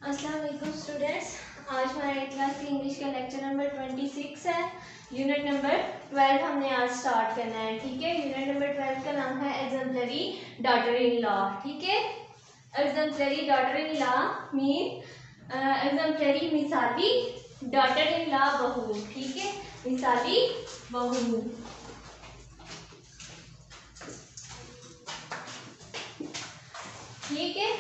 अस्सलाम वालेकुम स्टूडेंट्स। आज हमारा क्लास की इंग्लिश का लेक्चर नंबर 26 है। यूनिट नंबर 12 हमने आज स्टार्ट करना है। ठीक है, यूनिट नंबर 12 का नाम है एग्जाम्पलरी डॉटर इन लॉ। ठीक है, exemplary daughter in law mean exemplary मिसाली डॉटर इन लॉ बहू। ठीक है, मिसाली बहू। ठीक है,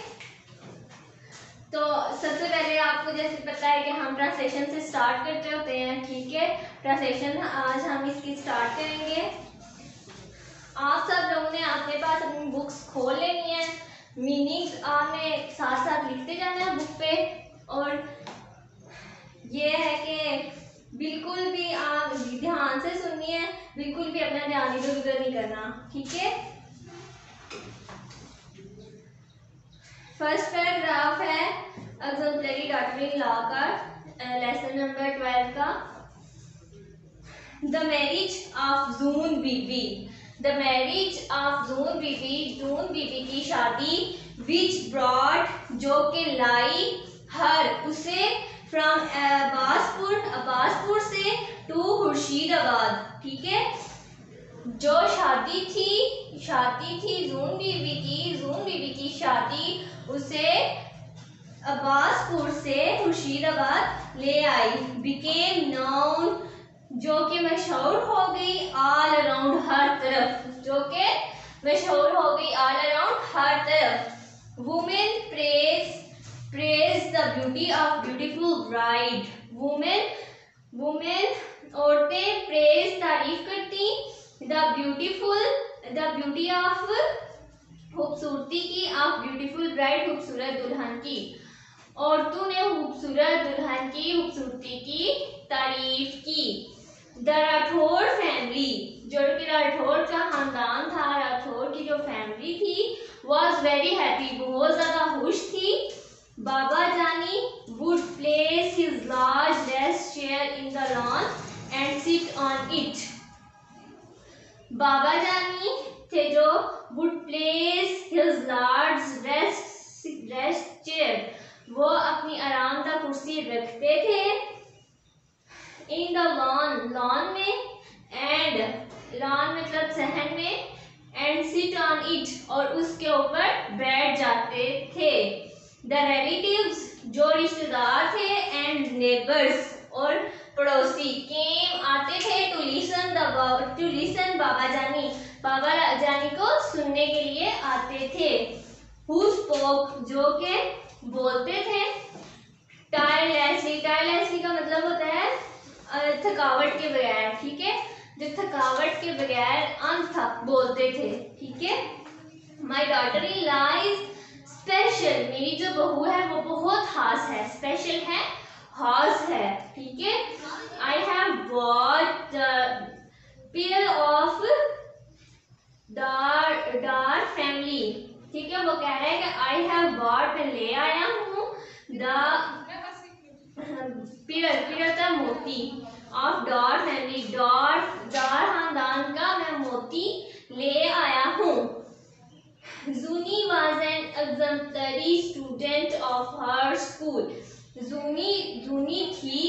तो सबसे पहले आपको जैसे पता है कि हम ट्रांसलेशन से स्टार्ट करते होते हैं। ठीक है, ट्रांसलेशन आज हम इसकी स्टार्ट करेंगे। आप सब लोगों ने अपने पास अपनी बुक्स खोल लेनी है, मीनिंग्स आपने साथ साथ लिखते जाना है बुक पे। और ये है कि बिल्कुल भी आप ध्यान से सुननी है, बिल्कुल भी अपना ध्यान इधर उधर नहीं करना। ठीक है, फर्स्ट पैराग्राफ है एग्जाम्पलरी डॉटर इन लॉ का, लेसन नंबर 12 का। The marriage of Jun Bibi, the marriage of Jun Bibi, Jun Bibi की शादी, विच ब्रॉट जो के लाई, हर उसे, फ्रॉम अब्बासपुर, अब्बासपुर से, टू खुर्शीदाबाद। ठीक है, जो शादी थी जून बीबी की, जून बीबी की शादी उसे अब्बासपुर से खुर्शीदाबाद ले आई। बिकेम नाउन जो कि मशहूर हो गई, ऑल अराउंड हर तरफ, जो कि मशहूर हो गई ऑल अराउंड हर तरफ। Women praise the beauty of beautiful bride, women औरतें प्रेज तारीफ करती, द ब्यूटी ऑफ खूबसूरती की, ऑफ ब्यूटीफुल ब्राइड खूबसूरत दुल्हन की। औरतों ने खूबसूरत दुल्हन की खूबसूरती की तारीफ की। द राठौर फैमिली, जो कि राठौर का खानदान था, राठौर की जो फैमिली थी, वॉज वेरी हैप्पी, बहुत ज्यादा खुश थी। Baba Jani would place his large rest chair in the lawn and sit on it, Baba Jani थे जो would place his large rest chair, वो अपनी आरामदा कुर्सी रखते थे, इन द लॉन, लॉन में, एंड लॉन मतलब सहन में, एंड सिट ऑन इट और उसके ऊपर बैठ जाते थे। द रिलेटिव्स जो रिश्तेदार थे, एंड नेबर्स और पड़ोसी, केम आते थे, टू लिसन बाबा जानी को सुनने के लिए आते थे। हु स्पोक जो के बोलते थे, टायरलेसली, टायरलेसली का मतलब होता है थकावट के बगैर। ठीक है, जो थकावट के बगैर अनथक बोलते थे। ठीक है, my daughter in law is special, मेरी जो बहू है वो बहुत खास है, स्पेशल है, खास है। ठीक है, I have bought the pair of Dar family. ठीक है, वो कह रहा है कि आई हैव बॉट, मैं ले आया हूँ, द पेयर था मोती, ऑफ डार फैमिली, डार खानदान का मैं मोती ले आया हूँ। Juni was an exemplary student of her school, Juni थी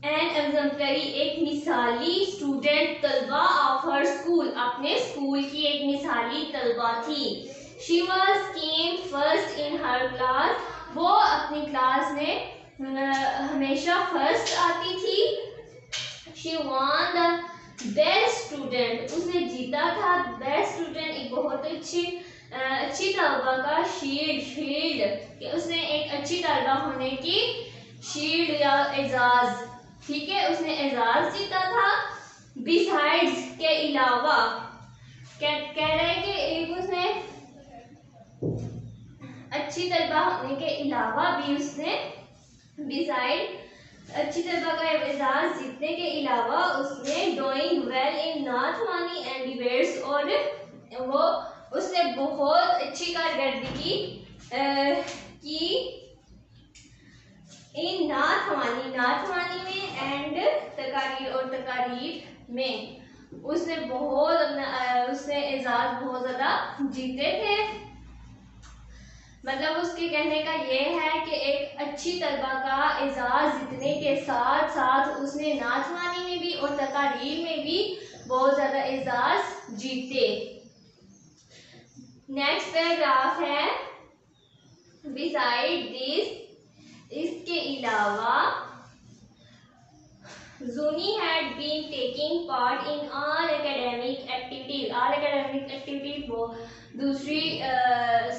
एन एग्जाम्पलरी एक मिसाली स्टूडेंट तलबा ऑफ हर स्कूल, अपने स्कूल की एक मिसाली तलबा थी। She was came first in her class, वो अपनी क्लास में हमेशा फर्स्ट आती थी। She won the best student, उसने जीता था बेस्ट स्टूडेंट, एक बहुत अच्छी तलबा का शील्ड, कि उसने एक अच्छी तलबा होने की शील्ड या एजाज। ठीक है, उसने एजाज जीता था। बिसाइड्स के अलावा, कह रहे हैं कि एक उसने अच्छी तलबा होने के अलावा भी उसने, बिसाइड अच्छी तलबा का एजाज जीतने के अलावा उसने doing well in Nathwani and debates, और वो उसने बहुत अच्छी कारकर्दगी की इन नाथवानी में, एंड तकारीर में, उसने बहुत अपना उसने एजाज बहुत ज्यादा जीते थे। मतलब उसके कहने का ये है कि एक अच्छी तलबा का एजाज़ जीतने के साथ साथ उसने नाचवानी में भी और तकारीर में भी बहुत ज़्यादा एजाज़ जीते। नेक्स्ट पैराग्राफ है बिसाइड दिस, इसके अलावा Zuni had been taking part in all academic activities. All academic activities वो दूसरी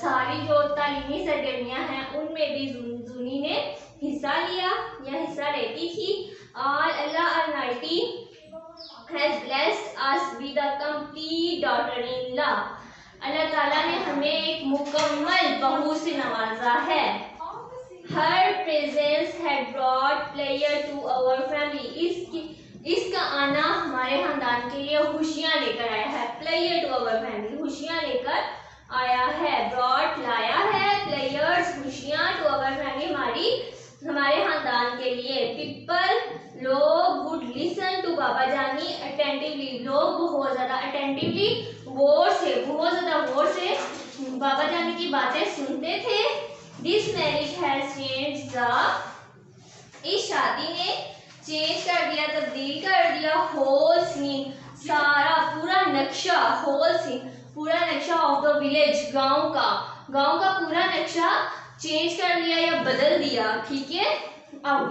सारी जो तालीमी सरगर्मियाँ हैं उनमें भी Zuni ने हिस्सा लिया या हिस्सा लेती थी। Allah Almighty has blessed us with a complete daughter-in-law. अल्लाह ताला ने हमें एक मुकम्मल बहू से नवाजा है। Her presence had brought pleasure to our family. इसका आना हमारे खानदान के लिए खुशियाँ लेकर आया है। Pleasure to our family, खुशियाँ लेकर आया है। Brought लाया है, pleasures खुशियाँ to our family हमारे खानदान के लिए। People लोग would listen to बाबा जानी attentively, लोग बहुत ज़्यादा attentively बहुत ज़्यादा गौर से बाबा जानी की बातें सुनते थे। This marriage has changed the, इस शादी ने चेंज कर दिया, तब्दील कर दिया whole scene, सारा पूरा नक्शा, whole scene पूरा नक्शा of the village, गांव का पूरा नक्शा चेंज कर दिया या बदल दिया। ठीक है, अब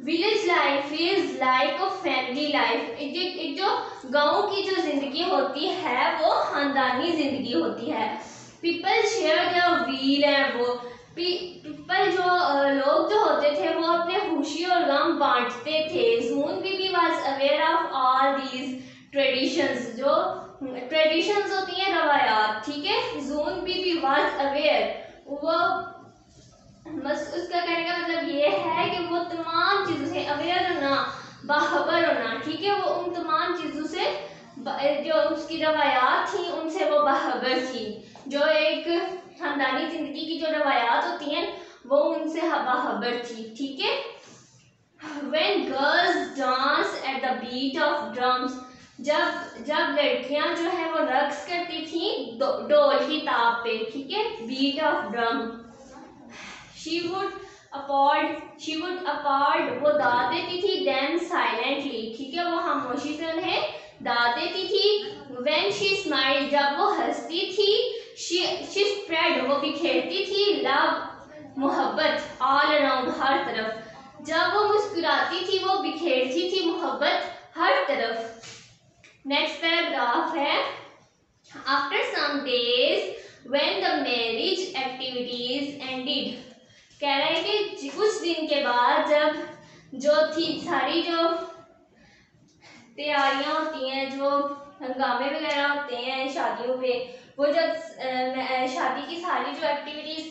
village life is like a family life. एक जो गांव की जो जिंदगी होती है वो खानदानी जिंदगी होती है। People share their wheel and वो पीपल जो लोग जो होते थे वो अपने खुशी और गम बांटते थे। Jun Bibi was aware of all these traditions, जो ट्रेडिशंस होती हैं रवायात। ठीक है, जून बीबी वाज अवेयर, वो बस उसका कहने का मतलब ये है कि वो तमाम चीज़ों से अवेयर होना, बाखबर होना। ठीक है, वो उन तमाम चीज़ों से जो उसकी रवायात थी उनसे वो बाखबर थी। जो एक खानदानी जिंदगी की जो रवायात होती हैं वो उनसे बाखबर थी। ठीक है, When girls dance at the beat of drums, जब लड़कियां जो है वो रक्स करती थी ढोल की ताप पे। ठीक है, beat of drum. She would applaud, वो दाद देती थी them silently। ठीक है, वो खामोशी से उन्हें दाद देती थी। When she smiled, जब वो हंसती थी, she spread, वो बिखेरती थी love, मोहब्बत all around, हर तरफ। जब वो मुस्कुराती थी वो बिखेरती थी मोहब्बत हर तरफ। नेक्स्ट पैराग्राफ है After some days when the marriage activities ended, कह रहा है कि कुछ दिन के बाद जब जो थी सारी जो तैयारियां होती हैं, जो हंगामे वगैरह होते हैं शादियों पे, वो जब शादी की सारी जो एक्टिविटीज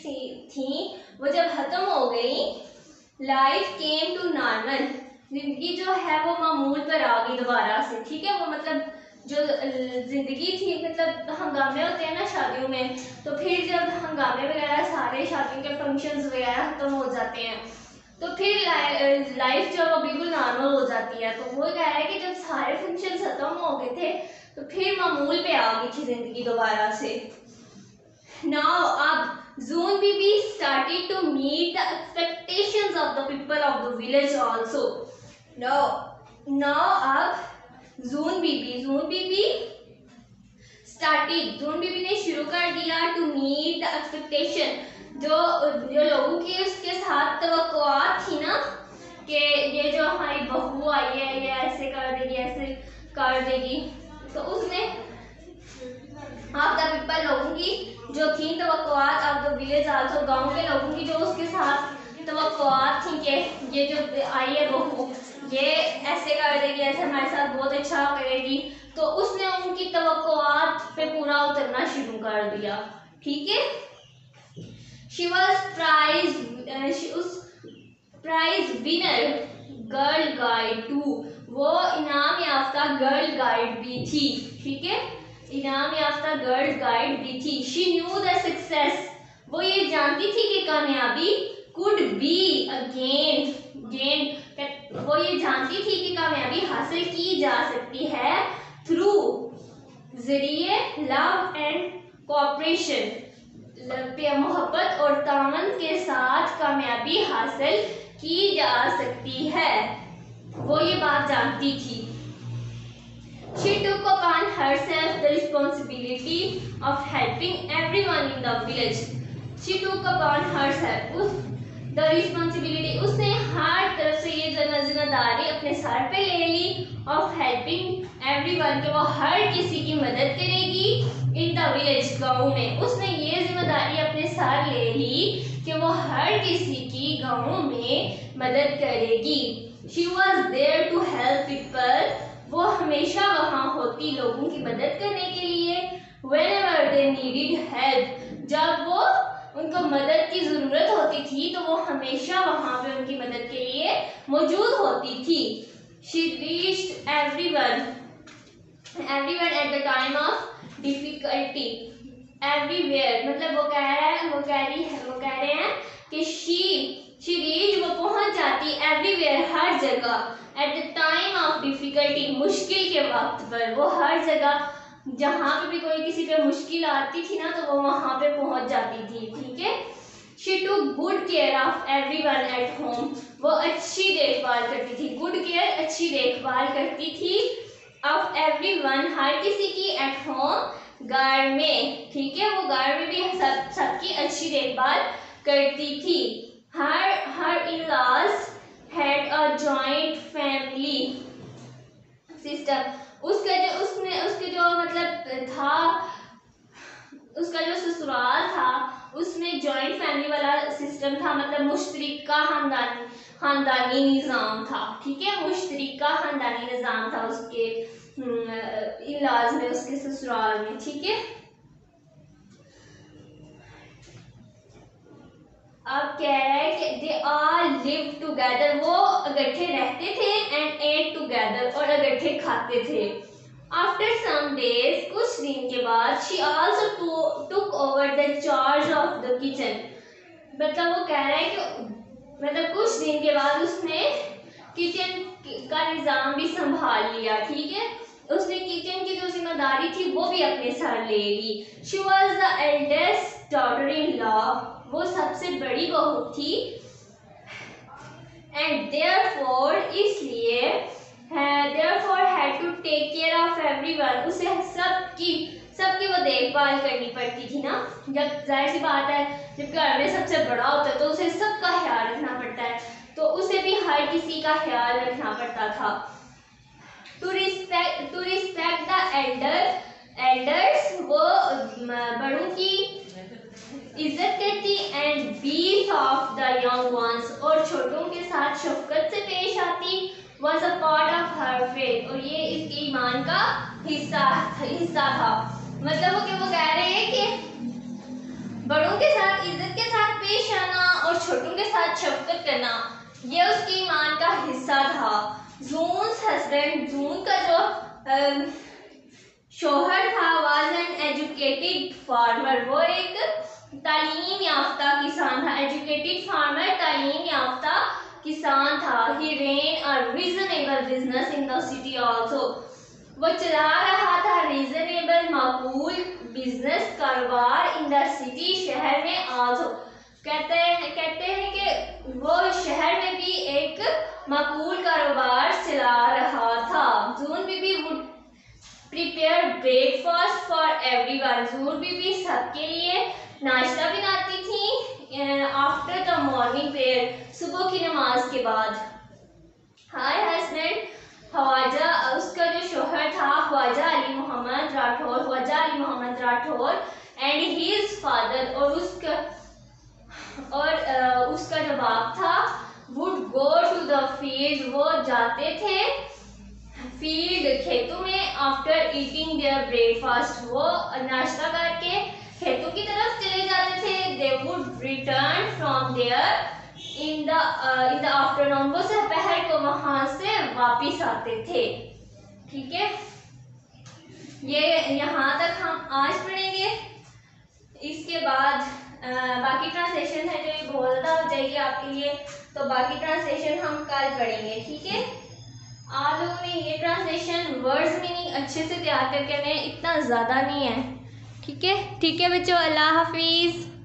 थी वो जब खत्म हो गई, लाइफ केम टू नॉर्मल, जिंदगी जो है वो मामूल पर आ गई दोबारा से। ठीक है, वो मतलब जो जिंदगी थी, मतलब हंगामे होते हैं ना शादियों में, तो फिर जब हंगामे वगैरह सारे शादियों के फंक्शंस वगैरह खत्म हो जाते हैं तो फिर लाइफ जो वो बिल्कुल नॉर्मल हो जाती है। तो वो कह रहा है कि जब सारे फंक्शंस खत्म हो गए थे तो फिर मामूल पे आ गई थी जिंदगी दोबारा से। नाउ अब जून बीबी started to meet the expectations of the people of the village also. Now अब जून बीबी ने शुरू कर दिया टू मीट द एक्सपेक्टेशन, जो लोगों की उसके साथ तवक्कुआत थी ना कि ये जो हमारी बहू आई है ये ऐसे कर देगी, तो उसने आप द पीपल लोगों की जो थी तवक्कुआत, आप द विलेज आल्सो, गांव के लोगों की जो उसके साथ तवक्कुआत थी कि ये जो आई है बहू ये ऐसे कर देगी, ऐसे हमारे साथ बहुत अच्छा करेगी, तो उसने उनकी तवक्कुआत पे पूरा उतरना शुरू कर दिया। ठीक है, she was prize winner girl guide 2, वो इनाम याफ्ता गर्ल गाइड भी थी। ठीक है, इनाम याफ्ता गर्ल गाइड भी थी। शी न्यू द सक्सेस, वो ये जानती थी कि कामयाबी कुड बी अगेन, वो ये जानती थी कि कामयाबी हासिल की जा सकती है थ्रू जरिए लव एंड कोऑपरेशन, मोहब्बत और तामन के साथ कामयाबी हासिल की जा सकती है। वो ये बात जानती थी। She took upon herself the responsibility of helping everyone in the village. She took upon herself the responsibility. उसने हर तरफ से ये जिम्मेदारी अपने सर पे ले ली of helping everyone, कि वो हर किसी की मदद करेगी in the village, गाँव में। उसने ये जिम्मेदारी अपने सर ले ली कि वो हर किसी की गाँव में मदद करेगी। She was there to help people. वो हमेशा वहाँ होती लोगों की मदद करने के लिए। Whenever they needed help, जब वो उनको मदद की ज़रूरत होती थी तो वो हमेशा वहाँ पे उनकी मदद के लिए मौजूद होती थी। She reached everyone at the time of difficulty, everywhere, मतलब वो कह रहे हैं कि she reached, वो पहुँच जाती everywhere, हर जगह, at the time of difficulty, मुश्किल के वक्त पर। वो हर जगह जहाँ पे भी कोई किसी पे मुश्किल आती थी ना तो वो वहाँ पे पहुँच जाती थी। ठीक है। She took good care of everyone at home. वो अच्छी देखभाल करती थी। Good care, अच्छी देखभाल करती थी of everyone, हर किसी की, at home, घर में। ठीक है। वो घर में भी सबकी अच्छी देखभाल करती थी। Her in-laws had a joint family system. उसके जो मतलब था, उसका जो ससुराल था उसमें जॉइंट फैमिली वाला सिस्टम था, मतलब मुश्तरका खानदानी निज़ाम था। ठीक है। मुश्तरका खानदानी निज़ाम था उसके इलाज में, उसके ससुराल में। ठीक है। अब कह रहा है कि they all live together, वो इकट्ठे रहते थे, and ate together, और इकट्ठे खाते थे। After some days, कुछ दिन के बाद, she also took over the charge of the kitchen. मतलब वो कह रहा है कि मतलब कुछ दिन के बाद उसने किचन का निज़ाम भी संभाल लिया। ठीक है। उसने किचन की जो जिम्मेदारी थी वो भी अपने सर ले ली। She was the eldest daughter-in-law, वो सबसे बड़ी बहू थी। And therefore, इसलिए therefore had to take care of everyone, उसे सबकी वो देखभाल करनी पड़ती थी ना। जब जाहिर सी बात है जब घर में सबसे बड़ा होता है तो उसे सबका ख्याल रखना पड़ता है, तो उसे भी हर किसी का ख्याल रखना पड़ता था। To respect the elders, वो बड़ों की इज्जत करती, and be of the young ones, और छोटों के साथ शफकत से पेश आती। was a part of her faith, और ये इसके ईमान का हिस्सा था। मतलब वो कह रहे हैं कि बड़ों के साथ इज्जत के साथ पेश आना और छोटों के साथ शफकत करना ये उसके ईमान का हिस्सा था। जून्स हस्बैंड, जून का जो शोहर था, was an educated farmer, वो एक तालीम याफ्ता किसान था। एजुकेटेड फार्मर, तालीम याफ्ता किसान था। He ran a reasonable business in the city also, वो चला रहा था रीजनेबल माकूल बिजनेस कारोबार इन द सिटी, शहर में। also कहते हैं कि वो शहर में भी एक माकूल कारोबार चला रहा था। जून बीबी would prepare breakfast for everyone, जून बीबी सबके लिए नाश्ता बनाती थी। आफ्टर द मॉर्निंग प्रेयर, सुबह की नमाज के बाद। हाय हस्बैंड ख्वाजा, उसका जो शोहर था Khwaja Ali Mohammad Rathore, and his father, और उसका जो बाप था, would go to the field, वो जाते थे फील्ड, खेतों में। आफ्टर ईटिंग देयर ब्रेकफास्ट, वो नाश्ता करके खेतों की तरफ चले जाते थे। They would return from there in the afternoon, वो दोपहर को वहां से वापिस आते थे। ठीक है। ये यहाँ तक हम आज पढ़ेंगे। इसके बाद बाकी ट्रांसलेशन है जो ये बहुत ज़्यादा हो जाएगी आपके लिए, तो बाकी ट्रांसलेशन हम कल पढ़ेंगे। ठीक है। आप लोगों ने ये ट्रांसलेशन वर्ड्स मीनिंग अच्छे से तैयार करके, मैं इतना ज़्यादा नहीं है, ठीक है बच्चों, अल्लाह हाफिज़।